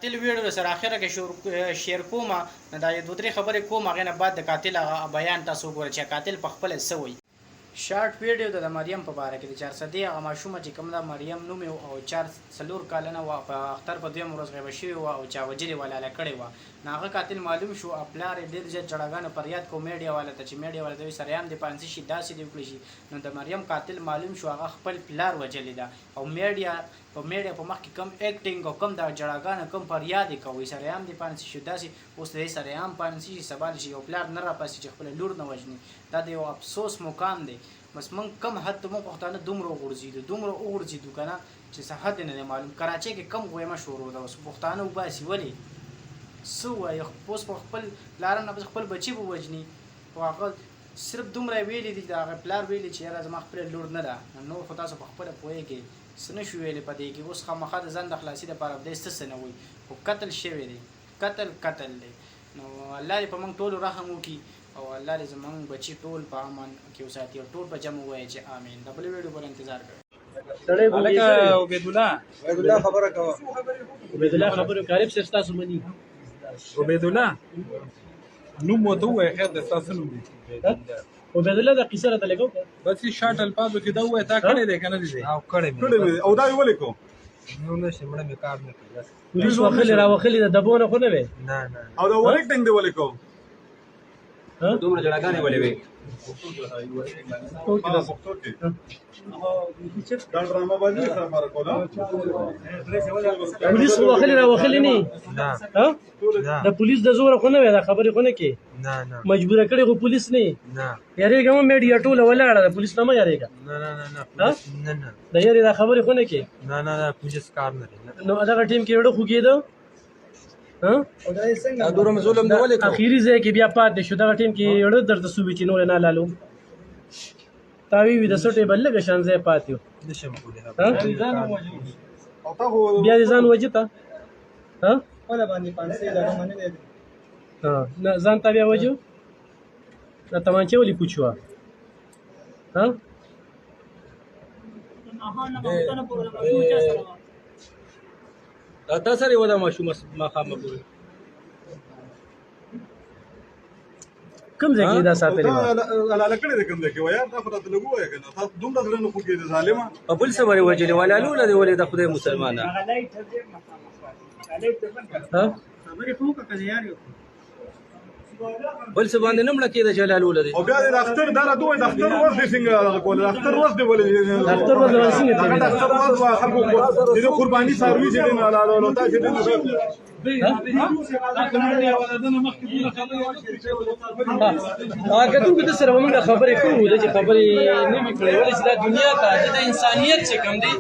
قاتل ویډیو سره اخره کې شیر کومه دا یو دوه درې خبرې کوم هغه نه بعد د قاتل بیان تاسو ګورئ چې قاتل په خپل سوی شارټ ویډیو د مریم په باره کې د 400 هغه ماشومه چې کوم د مریم نوم او 4 کلنه و په اختر په دویم ورځ غیبه شوی و او چا وجري ولاله کړی و هغه قاتل معلوم شو خپلار ډیر ځای چړاګانو پریاد کو میډیا والا ته چې میډیا والا دوی سره هم د پانسي شي داسې دی وکړي شي نو د مریم قاتل معلوم شو هغه خپل پلار وجلی دا او میډیا په مخ کې کم اکټینګ او کم د چړاګانو کم پریاد کوي سره هم د پانسي شي داسې اوس د سره هم پانسي شي سبال شي او پلار نه را پاسي چې خپل لور نه وجني دا د یو افسوس مقام دی بس من کم حد مو پښتانه دومره وګرځیدو کنه چې څه حد نه معلوم کراچۍ کې کم غوېمه شروع ده اوس پښتانه وباسي ولې سو وایي اوس په خپل پلار نه خپل بچي به وجني او هغه صرف دومره ویلي دي د هغه پلار ویلي چې یاره زما خپل لور نه ده نور خو تاسو په خپله پوهېږئ څه نه شو ویلې په دې کې اوس خامخا د ځان د خلاصي دپاره دی څه نه وایي خو قتل شوی دی قتل دی نو الله دې په موږ ټولو رحم وکړي او الله دې زموږ بچي ټول په امان کې وساتي او ټول به جمع ووایي چې آمین د بلې ویډیو پر انتظار کوئ عبید الله خبره کوه عبید الله خبره قریب سره تاسو مني عبید الله نوم مو ته وای خیر د تاسو نوم دی عبید الله د قصه راته لګو بس شارټ الفاظو کې دا وای تا کړی دی کنه دی او کړی او دا ویل کو نو نشه مړه مې کار نه کوي پولیس واخلي د دبونه خو نه وي نه او دا ورټینګ دی ولې کو دومره جړاګانې ولې وي پولیس واخلي نه د پولیس د زور خو نه وي دا خبرې خو نه کې مجبور کړي خو پولیس نه یریږه مې میډیا ټول ولاړه د پولیس نه یریږه نه د یری دا خبرې خو نه کې نه پولیس کار نه نو دا ټیم کې وړو خو کېدو اخیری ځای کې بیا پاتې شو دغه ټیم کې اړه درته صوبې چې نور نه لالو تاوی وي د سټې بل لږ شان ځای پاتې نشم کولی بیا دې ځان وجه ته ولا باندې 500 لګه باندې نه ځان ته بیا وجه دا تمانچه ولې پوښوا تا سره ودا ماشوم ما خامه پوری کوم ځای کې دا ساتلې و لاله کړې ده کوم ځای کې و یار دا خو ته لګو وای کنه تاسو دومره ځله نه خو کې ظالما په بل څه باندې وجلې ولا لوله دی ولې د خدای مسلمانه ها خبرې خو کا یار بل څه باندې نمړه کې د جلال ولدي او بیا د اختر دا دوه د اختر ورځ دې څنګه کول د اختر ورځ دی ولې د اختر ورځ څنګه دی د اختر ورځ خلکو د قرباني ساروي چې نه لاله نو تا چې دې اګه ته سره موږ خبرې کوو چې خبرې نه وکړې ولې چې د دنیا ته د انسانيت څخه کم دی